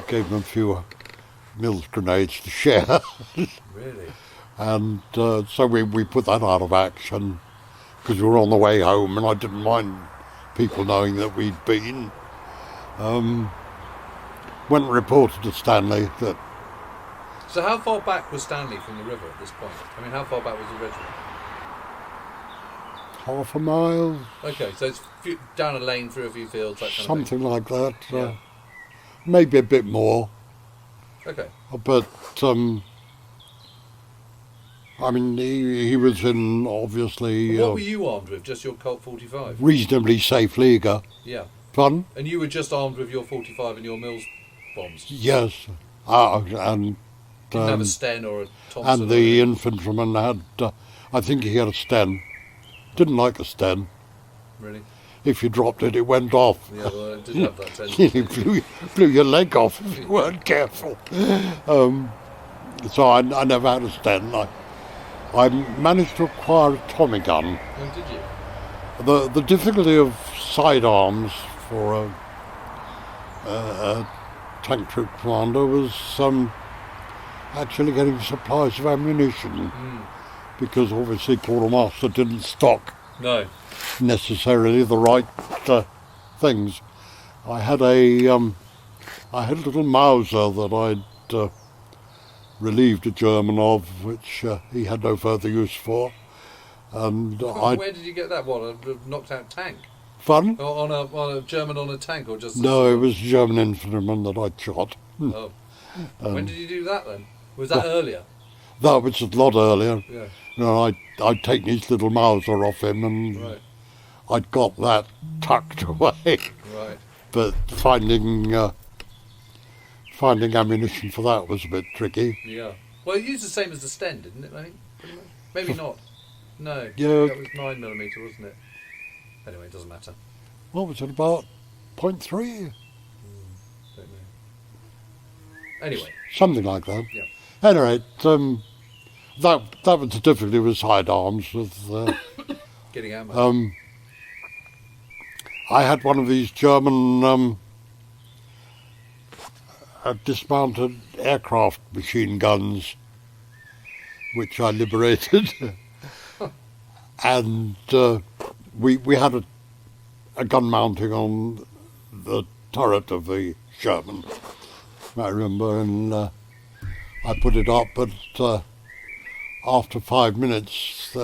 gave them a few Mills grenades to share. Really? And so we put that out of action, because we were on the way home, and I didn't mind people knowing that we'd been. Went and reported to Stanley that... So how far back was Stanley from the river at this point? I mean, how far back was the regiment? Half a mile. Okay, so it's down a lane through a few fields, that kind something of thing. like that. Maybe a bit more. Okay. But I mean, he was in, obviously... What were you armed with? Just your Colt 45? Reasonably safe Liga. Yeah. Fun? And you were just armed with your 45 and your Mills bombs? Yes. And... Didn't have a Sten or a Thompson? And the infantryman had... I think he had a Sten. Didn't like a Sten. Really? If you dropped it, it went off. Yeah, well, I did have that tendency. You blew your leg off if you weren't careful. So I never had a Sten. I managed to acquire a Tommy gun. Oh, did you? The difficulty of sidearms for a tank troop commander was actually getting supplies of ammunition, because obviously quartermaster didn't stock necessarily the right things. I had a little Mauser that I'd relieved a German of, which he had no further use for. And where did you get that? What, a knocked out tank? Fun? On a German on a tank, or just... No, it was a German infantryman that I'd shot. Oh. When did you do that then? Was that earlier? That was a lot earlier. Yeah. You know, I'd taken his little Mauser off him and Right. I'd got that tucked away. Right. But finding ammunition for that was a bit tricky. Yeah. Well, it used the same as the Sten, didn't it? I think. Pretty much. Maybe not. No. Yeah. That was 9mm, wasn't it? Anyway, it doesn't matter. What was it, about 0.3? Don't know. Anyway. Something like that. Yeah. Anyway, that was the difficulty with sidearms. With Getting ammo. I had one of these German dismounted aircraft machine guns, which I liberated, and we had a gun mounting on the turret of the Sherman, I remember, and I put it up, but after 5 minutes,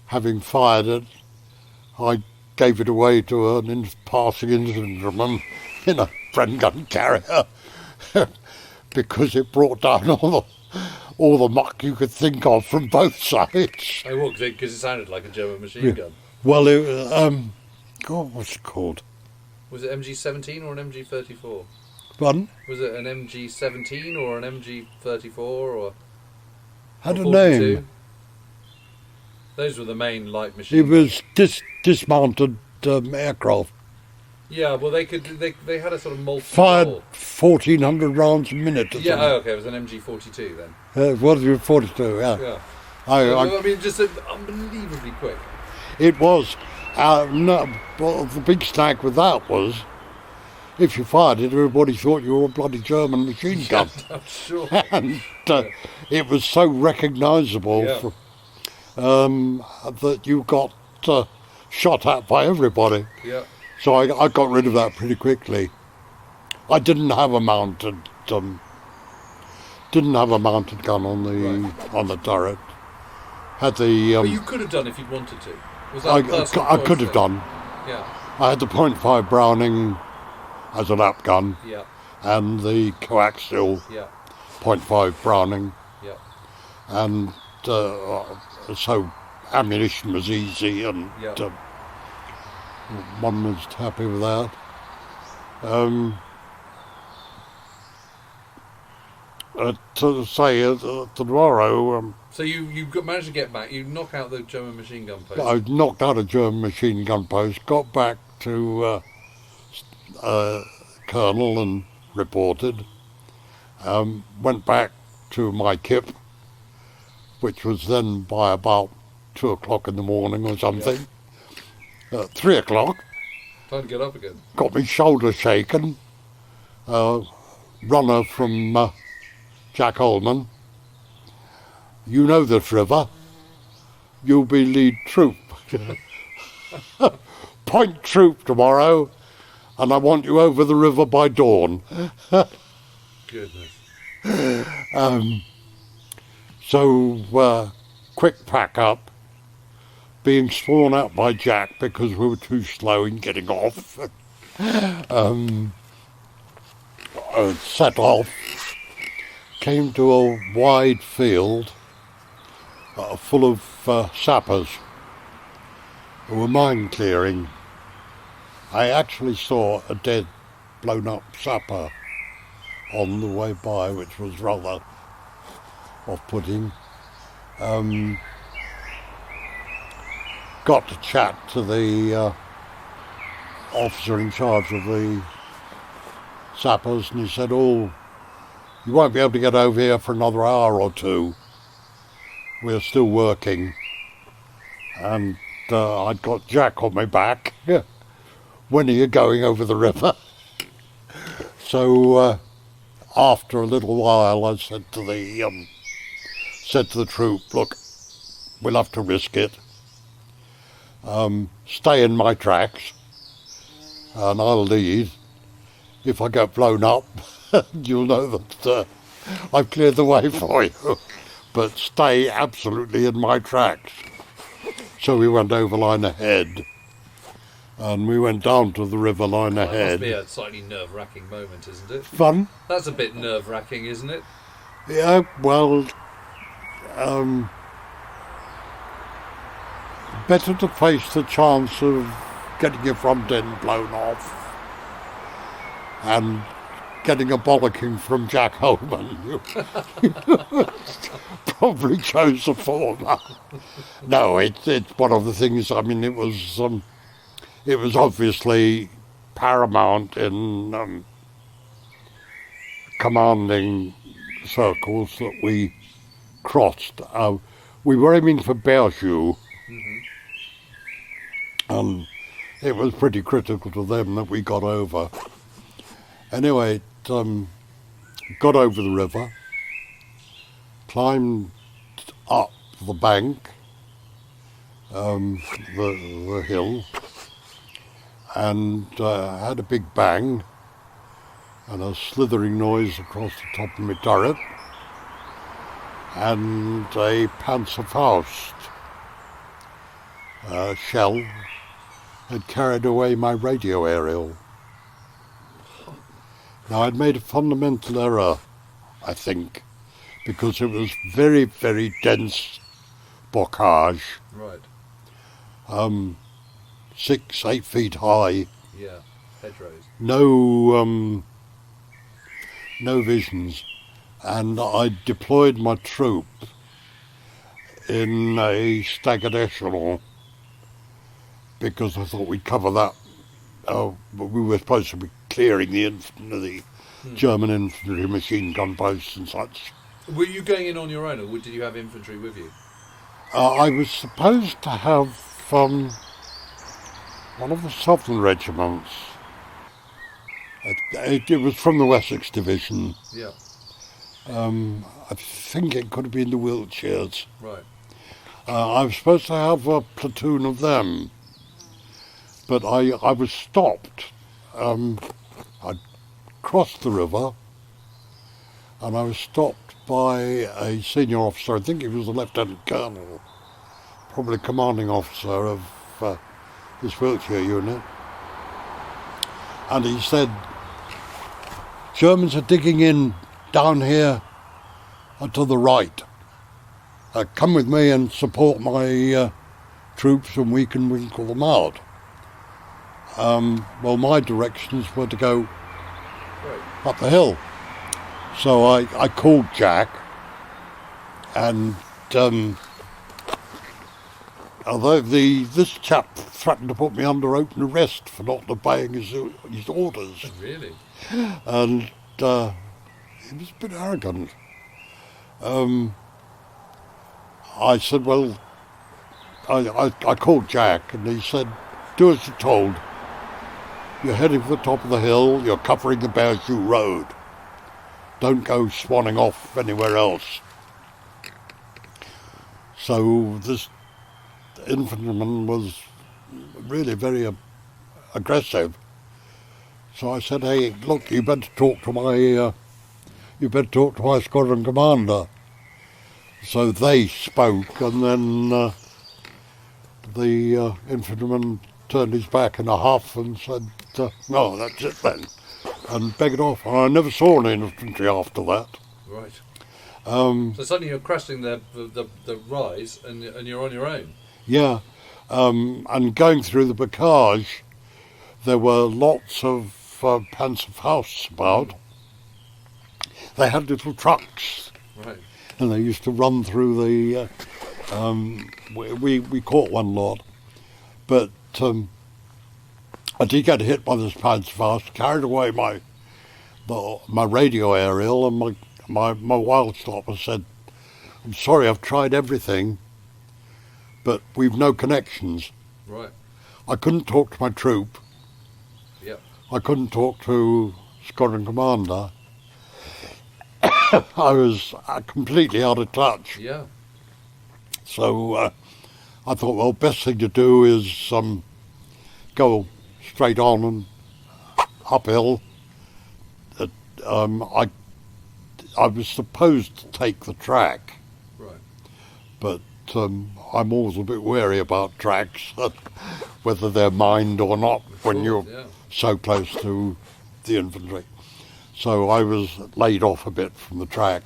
having fired it, I gave it away to an passing infantryman in a Bren gun carrier because it brought down all the muck you could think of from both sides. Oh, what? Because it sounded like a German machine gun. Well, God, what's it called? Was it MG17 or an MG34? Pardon? Was it an MG17 or an MG34 or? Had a 42? name. Those were the main light machine. It was dismounted aircraft. Yeah, well, they had a sort of multi. Fired 1,400 rounds a minute. Or Yeah, something. oh, okay, it was an MG42 then. What was it, 42? Yeah. Yeah. I mean, just unbelievably quick. It was. No, well, the big snag with that was, if you fired it, everybody thought you were a bloody German machine gun. I'm sure. And it was so recognisable Yeah. that you got shot at by everybody. Yeah. So I got rid of that pretty quickly. I didn't have a mounted gun on the turret. Had the But you could have done if you'd wanted to. Was that a personal I choice could have then? done. Yeah. I had the .5 Browning as a lap gun Yeah. and the coaxial Yeah. .5 Browning, Yeah. and so ammunition was easy, and Yeah. one was happy with that. To say tomorrow, So you managed to get back. You knock out the German machine gun post. I knocked out a German machine gun post, got back to Colonel and reported. Went back to my kip, which was then by about 2 o'clock in the morning or something. 3 o'clock, Time to get up again. got my shoulder shaken. Runner from Jack Holman. You know this river. You'll be lead troop. Point troop tomorrow, and I want you over the river by dawn. Goodness. So quick pack up, being sworn out by Jack because we were too slow in getting off. Set off, came to a wide field full of sappers who were mine clearing. I actually saw a dead, blown up sapper on the way by, which was rather off-putting. Got to chat to the officer in charge of the sappers, and he said, "Oh, you won't be able to get over here for another hour or two. We're still working." And I'd got Jack on my back. When are you going over the river? So after a little while, I said to the troop, "Look, we'll have to risk it. Stay in my tracks, and I'll lead. If I get blown up, you'll know that I've cleared the way for you. But stay absolutely in my tracks." So we went over line ahead, And we went down to the river line That ahead. must be a slightly nerve-wracking moment, isn't it? Fun. That's a bit nerve-wracking, isn't it? Yeah, well, better to face the chance of getting your front end blown off and getting a bollocking from Jack Holman. Probably chose the former. No, it's one of the things. I mean, it was obviously paramount in commanding circles that we crossed. We were aiming for Berjou, and it was pretty critical to them that we got over. Anyway, got over the river, climbed up the bank, the hill, and had a big bang and a slithering noise across the top of my turret, and a Panzerfaust shell had carried away my radio aerial. Now, I'd made a fundamental error, I think, because it was very, very dense bocage. Right. 6-8 feet high. Yeah. Hedgerows. No visions. And I deployed my troop in a staggered echelon because I thought we'd cover that. We were supposed to be clearing the German infantry machine gun posts and such. Were you going in on your own, or did you have infantry with you? I was supposed to have one of the southern regiments. It was from the Wessex Division. Yeah. I think it could have been the Wiltshires. Right. I was supposed to have a platoon of them, but I was stopped. I crossed the river, and I was stopped by a senior officer. I think he was a lieutenant colonel, probably commanding officer of this Wiltshire unit. And he said, "Germans are digging in down here to the right. Come with me and support my troops, and we can winkle them out." Well, my directions were to go up the hill. So I called Jack, and although this chap threatened to put me under open arrest for not obeying his orders. Really? And he was a bit arrogant. I said, well, I called Jack, and he said, "Do as you're told. You're heading for the top of the hill, you're covering the Berjou Road. Don't go swanning off anywhere else." So this infantryman was really very aggressive. So I said, "Hey, look, you better talk to my squadron commander." So they spoke, and then the infantryman turned his back in a huff and said, "No, that's it then," and begged off. And I never saw any infantry after that. Right. So suddenly you're cresting the rise, and you're on your own. Yeah, and going through the bocage, there were lots of Panzerfausts about. They had little trucks, Right. and they used to run through the. We caught one lot, but I did get hit by this Panzerfaust, carried away my radio aerial, and my wild stopper said, "I'm sorry, I've tried everything, but we've no connections." Right. I couldn't talk to my troop. Yep. I couldn't talk to squadron commander. I was completely out of touch. Yeah. So I thought, well, best thing to do is go straight on and uphill. I was supposed to take the track, Right. but I'm always a bit wary about tracks, whether they're mined or not, when you're so close to the infantry. So I was laid off a bit from the track,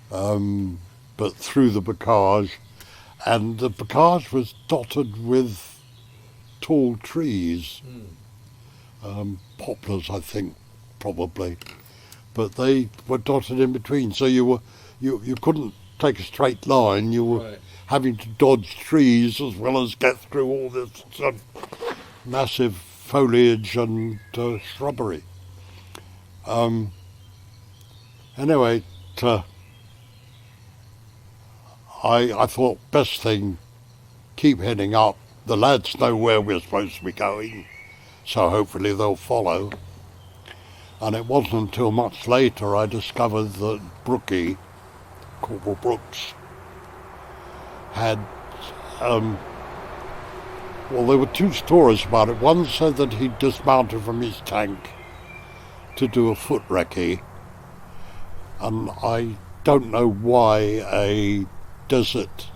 but through the bocage, and the bocage was dotted with tall trees, poplars, I think, probably, but they were dotted in between, so you couldn't take a straight line. You were having to dodge trees as well as get through all this massive foliage and shrubbery. Anyway, I thought best thing, keep heading up. The lads know where we're supposed to be going, so hopefully they'll follow. And it wasn't until much later I discovered that Brookie, Corporal Brooks, had, well, there were two stories about it. One said that he'd dismounted from his tank to do a foot recce, and I don't know why a desert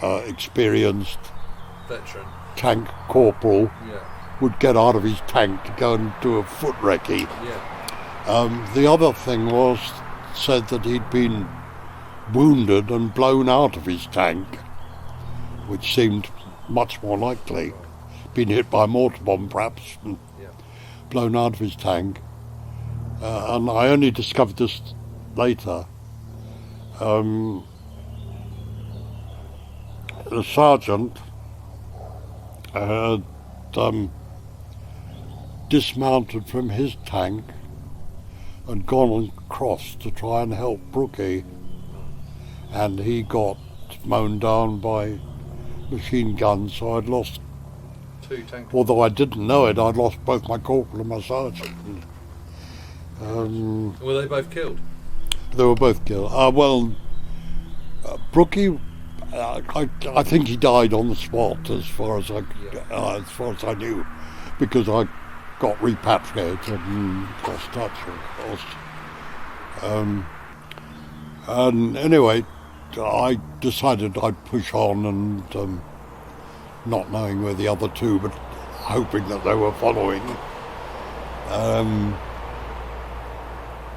experienced veteran tank corporal would get out of his tank to go and do a foot recce. The other thing was, said that he'd been wounded and blown out of his tank, which seemed much more likely. Been hit by a mortar bomb perhaps, and blown out of his tank. And I only discovered this later. The sergeant had dismounted from his tank and gone across to try and help Brookie, and he got mown down by machine guns, so I'd lost, although I didn't know it, I'd lost both my corporal and my sergeant. Were they both killed? They were both killed. Brookie, I think he died on the spot, as far as I knew, because I got repatriated and lost touch, of course. And anyway, I decided I'd push on, and not knowing where the other two, but hoping that they were following.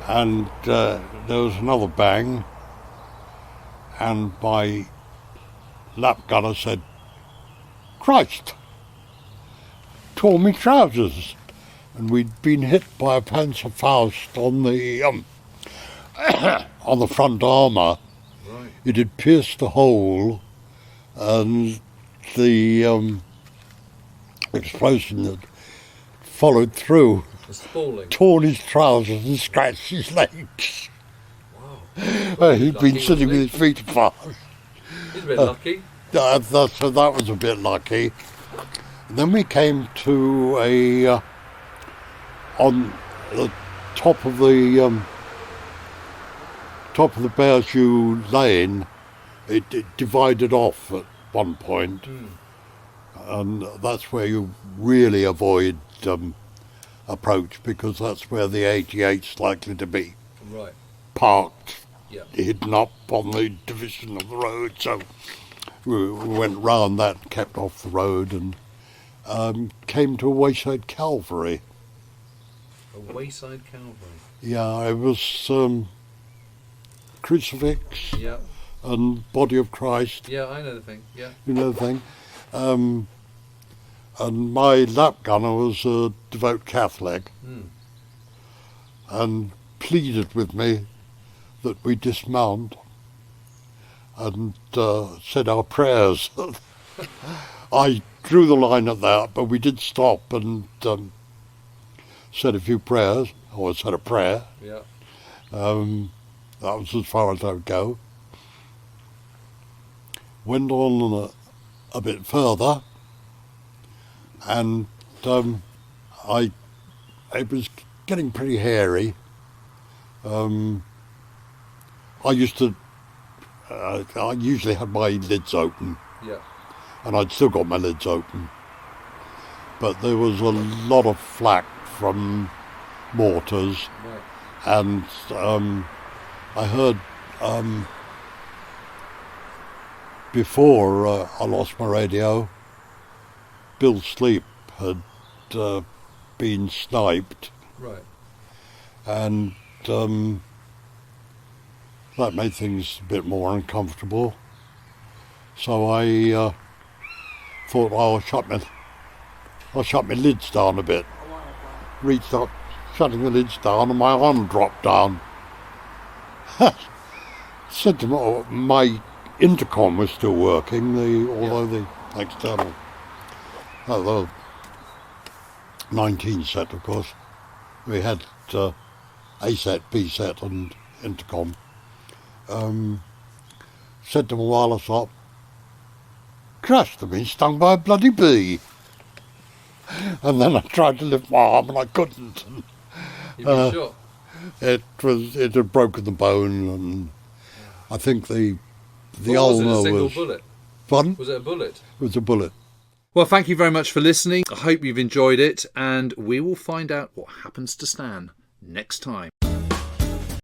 And there was another bang, and my lap gunner said, "Christ!" Tore me trousers, and we'd been hit by a Panzerfaust on the on the front armour. Right. It had pierced the hole, and the explosion had followed through. Torn his trousers and scratched his legs. Wow. He'd been sitting with his feet apart. He's a bit lucky. So that was a bit lucky. And then we came to a on the top of the Bear Shoe Lane. It divided off at one point, and that's where you really avoid approach, because that's where the 88's likely to be. Right. Parked, hidden up on the division of the road. So we went round that, kept off the road, and came to a wayside Calvary. A wayside Calvary? Yeah, it was crucifix and body of Christ. Yeah, I know the thing, You know the thing. And my lap gunner was a devout Catholic, and pleaded with me that we dismount and said our prayers. I drew the line at that, but we did stop and said a few prayers, or said a prayer. Yeah. That was as far as I would go. Went on a bit further, and it was getting pretty hairy. I usually had my lids open. Yeah. And I'd still got my lids open. But there was a lot of flak from mortars. Right. And I heard before I lost my radio, Bill Sleep had been sniped, Right. and that made things a bit more uncomfortable. So I thought, I'll shut my lids down a bit. Reached up, shutting the lids down, and my arm dropped down. Said to my intercom was still working, although the external, the 19 set, of course. We had A set, B set, and intercom. Said to my wireless op, "Christ, I've been stung by a bloody bee." And then I tried to lift my arm and I couldn't. You've been shot. It had broken the bone, and I think the Was it ulna a single was. bullet? Pardon? Was it a bullet? It was a bullet. Well, thank you very much for listening. I hope you've enjoyed it, and we will find out what happens to Stan next time.